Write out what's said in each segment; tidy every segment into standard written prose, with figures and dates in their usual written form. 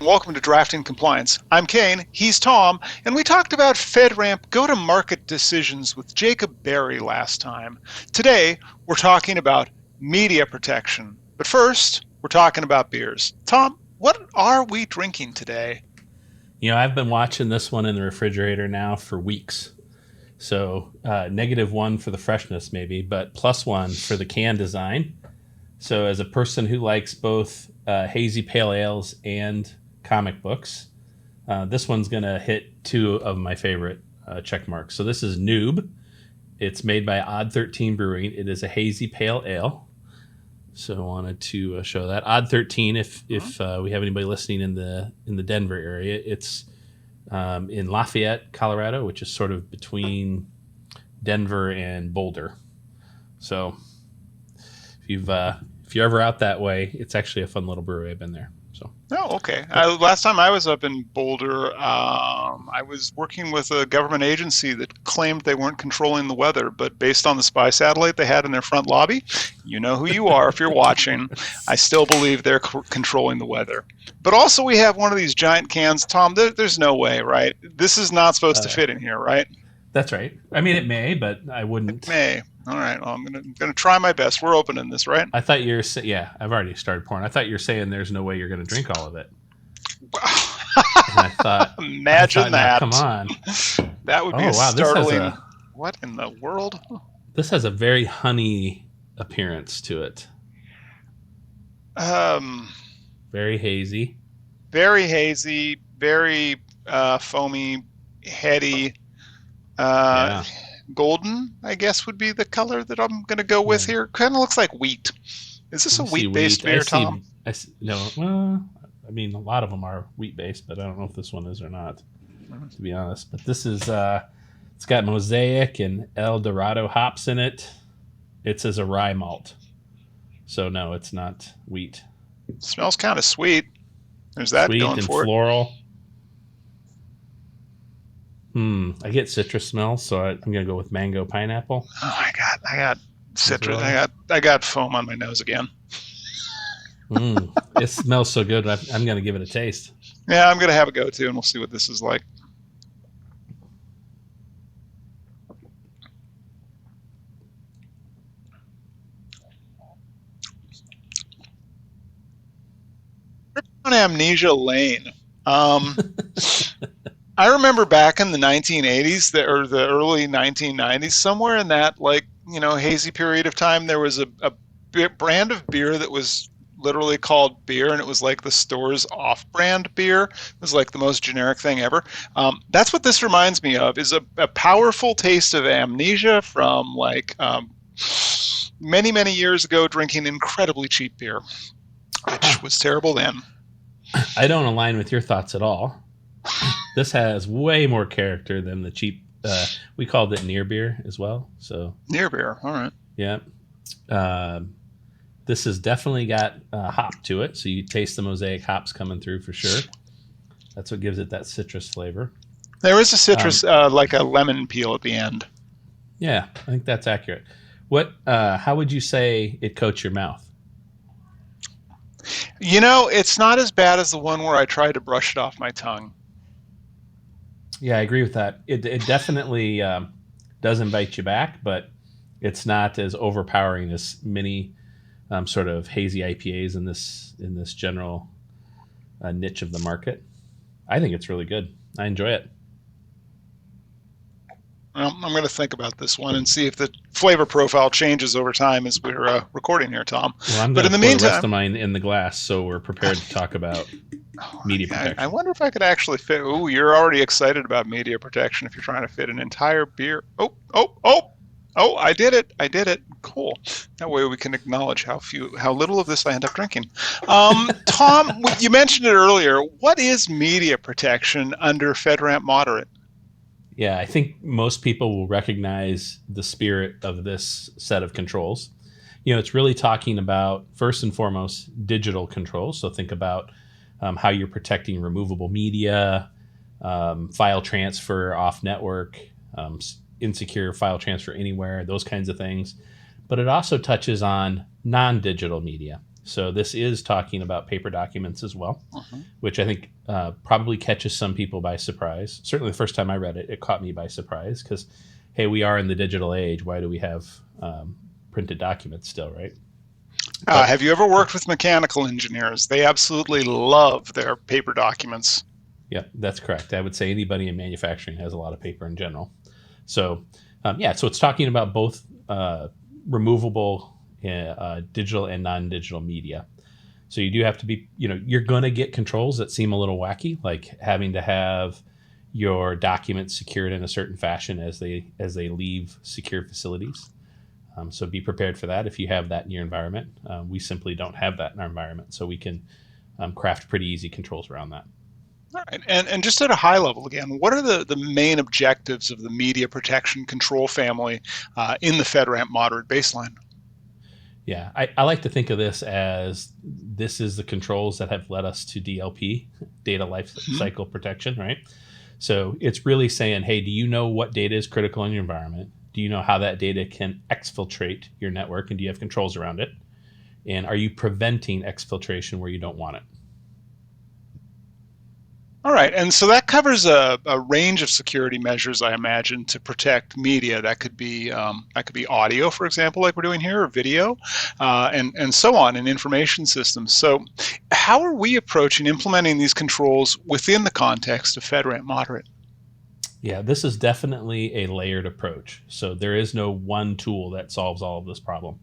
Welcome to Drafting Compliance. I'm Kane, he's Tom, and we talked about FedRAMP go-to-market decisions with Jacob Berry last time. Today, we're talking about media protection. But first, we're talking about beers. Tom, what are we drinking today? I've been watching this one in the refrigerator now for weeks. So -1 for the freshness maybe, but +1 for the can design. So as a person who likes both hazy pale ales and comic books, this one's going to hit 2 of my favorite check marks. So this is Noob. It's made by Odd 13 Brewing. It is a hazy pale ale. So I wanted to show that. Odd 13, if we have anybody listening in the Denver area, it's in Lafayette, Colorado, which is sort of between Denver and Boulder. So if you're ever out that way, it's actually a fun little brewery. I've been there. Oh, okay. Last time I was up in Boulder, I was working with a government agency that claimed they weren't controlling the weather, but based on the spy satellite they had in their front lobby, you know who you are if you're watching, I still believe they're controlling the weather. But also we have one of these giant cans. Tom, there's no way, right? This is not supposed to fit in here, right? That's right. I mean, it may, but I wouldn't. It may. All right. Well, I'm gonna try my best. We're opening this, right? I thought you were yeah. I've already started pouring. I thought you were saying there's no way you're going to drink all of it. And I thought, imagine that. Come on. That would be startling. What in the world? This has a very honey appearance to it. Very hazy. Very hazy. Very foamy, heady. Golden, I guess, would be the color that I'm going to go with here. Kind of looks like wheat. Is this a wheat-based beer, Tom? No. Well, I mean, a lot of them are wheat-based, but I don't know if this one is or not, to be honest. But this is, it's got Mosaic and El Dorado hops in it. It says a rye malt. So, no, it's not wheat. It smells kind of sweet. There's that sweet going and for floral. I get citrus smells, so I'm going to go with mango pineapple. Oh my God, I got citrus. I got foam on my nose again. It smells so good. I'm going to give it a taste. Yeah, I'm going to have a go too, and we'll see what this is like. On Amnesia Lane. I remember back in the 1980s or the early 1990s, somewhere in that hazy period of time, there was a brand of beer that was literally called beer, and it was like the store's off-brand beer. It was like the most generic thing ever. That's what this reminds me of, is a powerful taste of amnesia from many, many years ago, drinking incredibly cheap beer, which was terrible then. I don't align with your thoughts at all. This has way more character than the cheap. We called it near beer as well. So near beer, all right. Yeah. This has definitely got hop to it, so you taste the Mosaic hops coming through for sure. That's what gives it that citrus flavor. There is a citrus, like a lemon peel at the end. Yeah, I think that's accurate. How would you say it coats your mouth? It's not as bad as the one where I tried to brush it off my tongue. Yeah, I agree with that. It definitely does invite you back, but it's not as overpowering as many sort of hazy IPAs in this general niche of the market. I think it's really good. I enjoy it. Well, I'm going to think about this one and see if the flavor profile changes over time as we're recording here, Tom. Well, I'm going to put the rest of mine in the glass, so we're prepared to talk about media protection. I wonder if I could actually fit. Ooh, you're already excited about media protection if you're trying to fit an entire beer. Oh, I did it. Cool. That way we can acknowledge how little of this I end up drinking. Tom, you mentioned it earlier. What is media protection under FedRAMP Moderate? Yeah, I think most people will recognize the spirit of this set of controls. It's really talking about, first and foremost, digital controls. So think about how you're protecting removable media, file transfer off network, insecure file transfer anywhere, those kinds of things. but it also touches on non-digital media. So this is talking about paper documents as well, Mhm. which I think probably catches some people by surprise. Certainly, the first time I read it, it caught me by surprise because, hey, we are in the digital age. Why do we have printed documents still, right? But Have you ever worked with mechanical engineers? They absolutely love their paper documents. yeah, that's correct. I would say anybody in manufacturing has a lot of paper in general. So, yeah, so it's talking about both removable digital and non-digital media. So you do have to be, you're going to get controls that seem a little wacky, like having to have your documents secured in a certain fashion as they leave secure facilities. So be prepared for that if you have that in your environment. We simply don't have that in our environment, so we can craft pretty easy controls around that. All right. And just at a high level again, what are the main objectives of the media protection control family in the FedRAMP moderate baseline? Yeah, I like to think of this is the controls that have led us to DLP, data life Mhm. cycle protection, right? So it's really saying, hey, do you know what data is critical in your environment? Do you know how that data can exfiltrate your network, and do you have controls around it? And are you preventing exfiltration where you don't want it? All right, and so that covers a range of security measures, I imagine, to protect media. That could be audio, for example, like we're doing here, or video, and so on, in information systems. So, how are we approaching implementing these controls within the context of FedRAMP Moderate? Yeah, this is definitely a layered approach. So there is no one tool that solves all of this problem.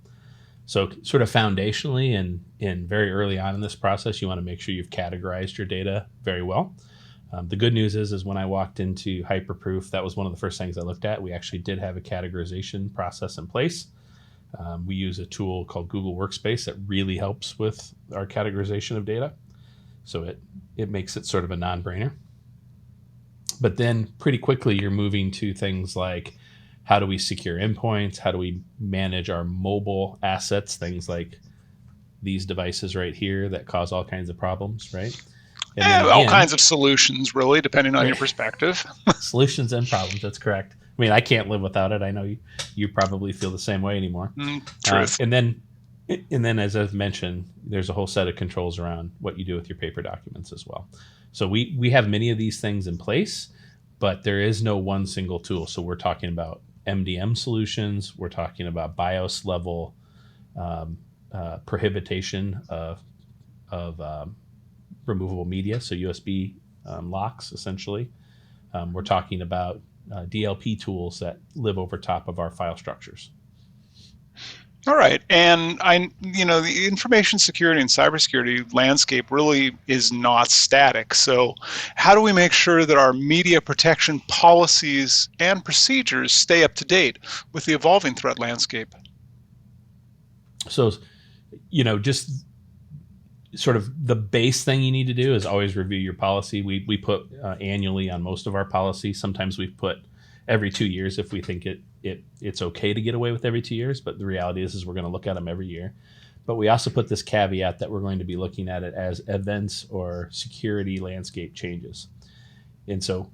So, sort of foundationally and very early on in this process, you want to make sure you've categorized your data very well. The good news is when I walked into Hyperproof, that was one of the first things I looked at. We actually did have a categorization process in place. We use a tool called Google Workspace that really helps with our categorization of data. So it makes it sort of a non-brainer. But then pretty quickly, you're moving to things like how do we secure endpoints? How do we manage our mobile assets? Things like these devices right here that cause all kinds of problems, right? And then All again, kinds of solutions, really, depending on your perspective. solutions and problems. That's correct. I mean, I can't live without it. I know you probably feel the same way anymore. Truth. And then, as I've mentioned, there's a whole set of controls around what you do with your paper documents as well. So we have many of these things in place, but there is no one single tool. So we're talking about MDM solutions. We're talking about BIOS level prohibition of removable media, so USB locks essentially. We're talking about DLP tools that live over top of our file structures. All right. And the information security and cybersecurity landscape really is not static. So, how do we make sure that our media protection policies and procedures stay up to date with the evolving threat landscape? So, just sort of the base thing you need to do is always review your policy. We put annually on most of our policies. Sometimes we've put every 2 years if we think it's okay to get away with every 2 years. But the reality is we're going to look at them every year. But we also put this caveat that we're going to be looking at it as events or security landscape changes. And so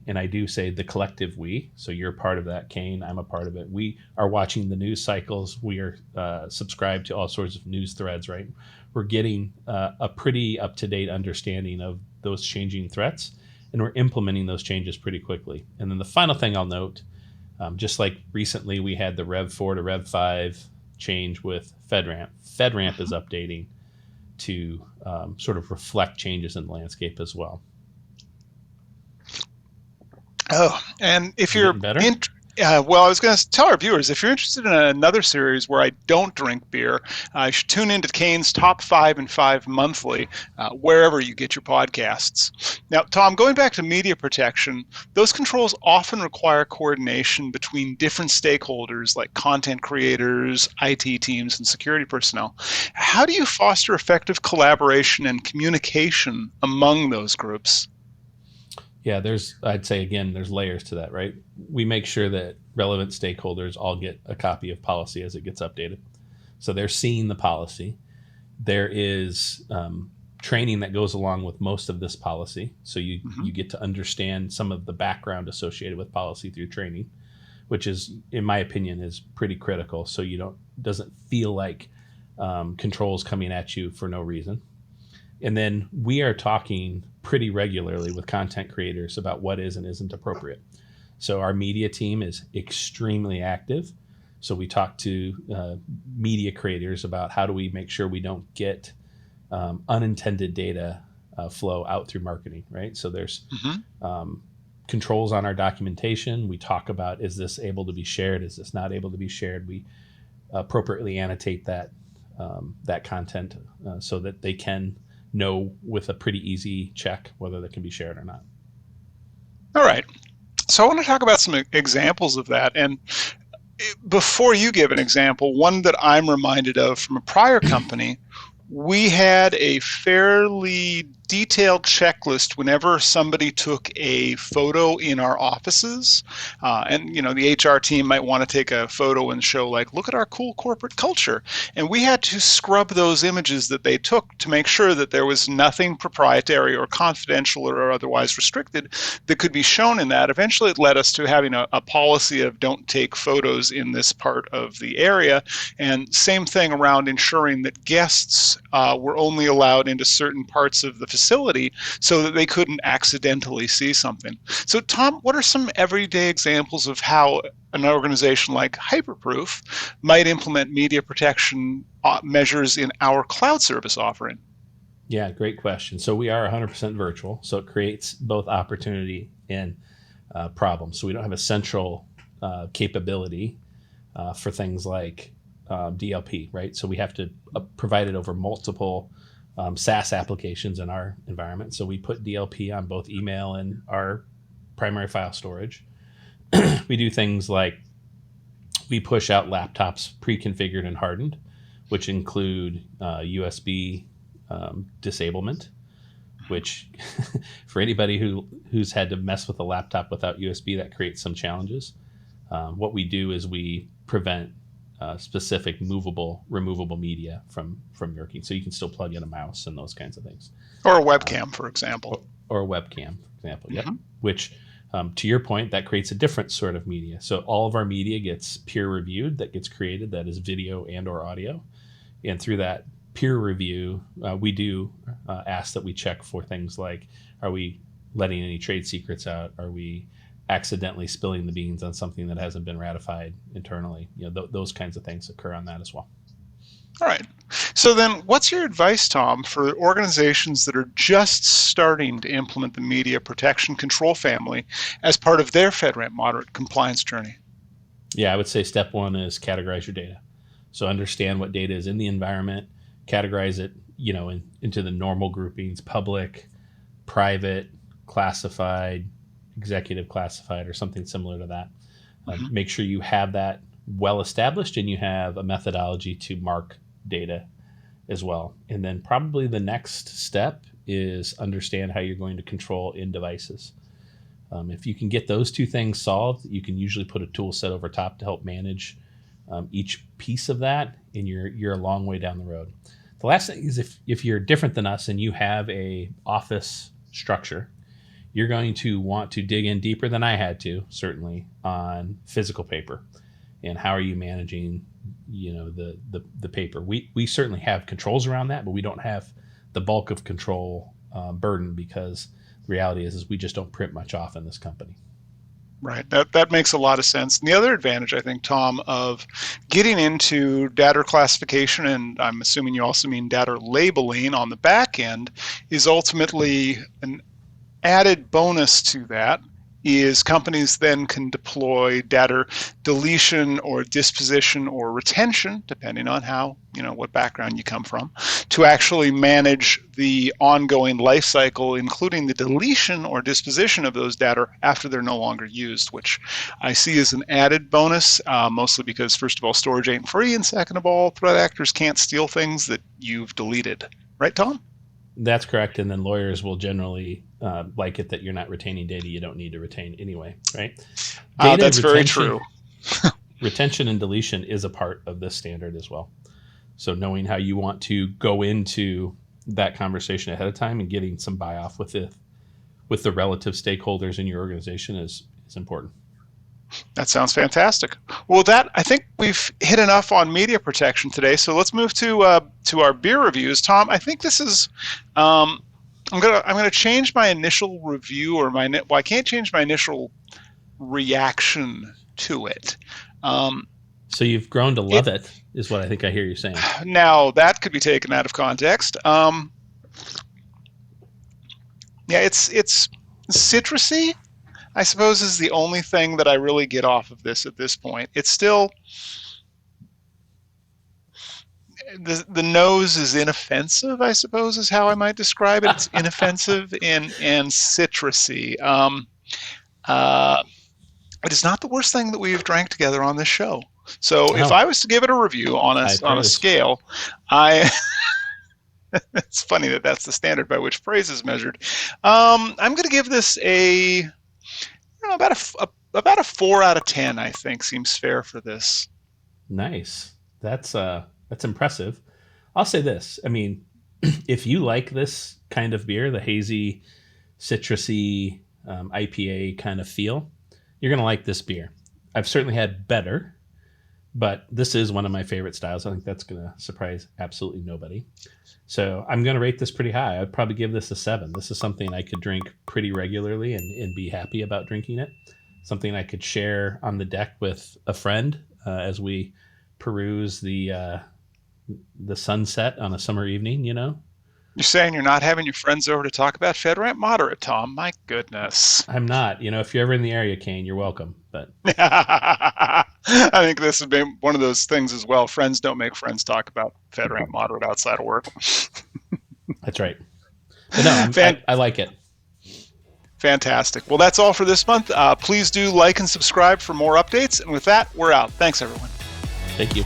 and I do say the collective we, so you're part of that, Kane, I'm a part of it. We are watching the news cycles. We are subscribed to all sorts of news threads, right? We're getting a pretty up-to-date understanding of those changing threats, and we're implementing those changes pretty quickly. And then the final thing I'll note, just like recently we had the Rev 4 to Rev 5 change with FedRAMP. FedRAMP is updating to sort of reflect changes in the landscape as well. Oh, and if Is it you're getting better? well, I was going to tell our viewers, if you're interested in another series where I don't drink beer, you should tune into Kane's Top 5 and 5 monthly, wherever you get your podcasts. Now, Tom, going back to media protection, those controls often require coordination between different stakeholders like content creators, IT teams, and security personnel. How do you foster effective collaboration and communication among those groups? Yeah, I'd say again, there's layers to that, right? We make sure that relevant stakeholders all get a copy of policy as it gets updated. So they're seeing the policy. There is training that goes along with most of this policy. So you Mhm. get to understand some of the background associated with policy through training. which is, in my opinion, is pretty critical. So you don't doesn't feel like controls coming at you for no reason. And then we are talking pretty regularly with content creators about what is and isn't appropriate. So our media team is extremely active. So we talk to media creators about how do we make sure we don't get unintended data flow out through marketing, right? So there's controls on our documentation. We talk about, is this able to be shared? Is this not able to be shared? We appropriately annotate that content so that they can know with a pretty easy check whether that can be shared or not. All right. So I want to talk about some examples of that. And before you give an example, one that I'm reminded of from a prior company, we had a fairly detailed checklist whenever somebody took a photo in our offices. And, the HR team might want to take a photo and show, like, look at our cool corporate culture. And we had to scrub those images that they took to make sure that there was nothing proprietary or confidential or otherwise restricted that could be shown in that. Eventually, it led us to having a policy of don't take photos in this part of the area. And same thing around ensuring that guests were only allowed into certain parts of the facility so that they couldn't accidentally see something. So, Tom, what are some everyday examples of how an organization like Hyperproof might implement media protection measures in our cloud service offering? Yeah, great question. So we are 100% virtual, so it creates both opportunity and problems. So we don't have a central capability for things like DLP, right? So we have to provide it over multiple SaaS applications in our environment. So we put DLP on both email and our primary file storage. We do things like we push out laptops pre-configured and hardened, which include USB disablement, which for anybody who's had to mess with a laptop without USB, that creates some challenges. What we do is we prevent specific removable media from working. So you can still plug in a mouse and those kinds of things. Or a webcam, for example. Or a webcam, for example, yep. Which, to your point, that creates a different sort of media. So all of our media gets peer reviewed, that gets created, that is video and or audio. And through that peer review, we do ask that we check for things like, are we letting any trade secrets out? Are we accidentally spilling the beans on something that hasn't been ratified internally? Those kinds of things occur on that as well. All right. So then what's your advice, Tom, for organizations that are just starting to implement the media protection control family as part of their FedRAMP moderate compliance journey? Yeah, I would say step one is categorize your data. So understand what data is in the environment, categorize it, into the normal groupings: public, private, classified, executive classified, or something similar to that. Make sure you have that well established and you have a methodology to mark data as well. And then probably the next step is understand how you're going to control in devices. If you can get those two things solved, you can usually put a tool set over top to help manage each piece of that, and you're a long way down the road. The last thing is if you're different than us and you have a office structure, you're going to want to dig in deeper than I had to, certainly, on physical paper and how are you managing, the paper. We certainly have controls around that, but we don't have the bulk of control burden, because the reality is we just don't print much off in this company. Right. That makes a lot of sense. And the other advantage, I think, Tom, of getting into data classification, and I'm assuming you also mean data labeling on the back end, is ultimately an added bonus to that is companies then can deploy data deletion or disposition or retention, depending on how, what background you come from, to actually manage the ongoing life cycle, including the deletion or disposition of those data after they're no longer used, which I see as an added bonus, mostly because, first of all, storage ain't free, and second of all, threat actors can't steal things that you've deleted. Right, Tom? That's correct. And then lawyers will generally like it that you're not retaining data you don't need to retain anyway, right? That's very true. Retention and deletion is a part of this standard as well. So knowing how you want to go into that conversation ahead of time and getting some buy-off with the relative stakeholders in your organization is important. That sounds fantastic. Well, that I think we've hit enough on media protection today. So let's move to our beer reviews. Tom, I think this is. Um, I'm gonna change my initial review or well, I can't change my initial reaction to it. Um, So you've grown to it love it, is what I think I hear you saying. Now that could be taken out of context. Yeah, it's citrusy, I suppose, is the only thing that I really get off of this at this point. It's still the nose is inoffensive, I suppose, is how I might describe it. It's inoffensive and citrusy. Uh, it is not the worst thing that we've drank together on this show. So if Oh, I was to give it a review on high a praise. scale, I it's funny that that's the standard by which praise is measured. I'm going to give this about a 4 out of 10. I think seems fair for this. Nice. That's impressive. I'll say this. I mean, if you like this kind of beer, the hazy, citrusy IPA kind of feel, you're gonna like this beer. I've certainly had better, but this is one of my favorite styles. I think that's gonna surprise absolutely nobody. So I'm gonna rate this pretty high. I'd probably give this a 7. This is something I could drink pretty regularly and be happy about drinking it. Something I could share on the deck with a friend as we peruse the sunset on a summer evening. You're saying you're not having your friends over to talk about FedRAMP Moderate, Tom? My goodness. I'm not. If you're ever in the area, Kane, you're welcome. But I think this has been one of those things as well. Friends don't make friends talk about FedRAMP Moderate outside of work. that's right. But no, Fan- I like it. Fantastic. Well, that's all for this month. Please do like and subscribe for more updates. And with that, we're out. Thanks, everyone. Thank you.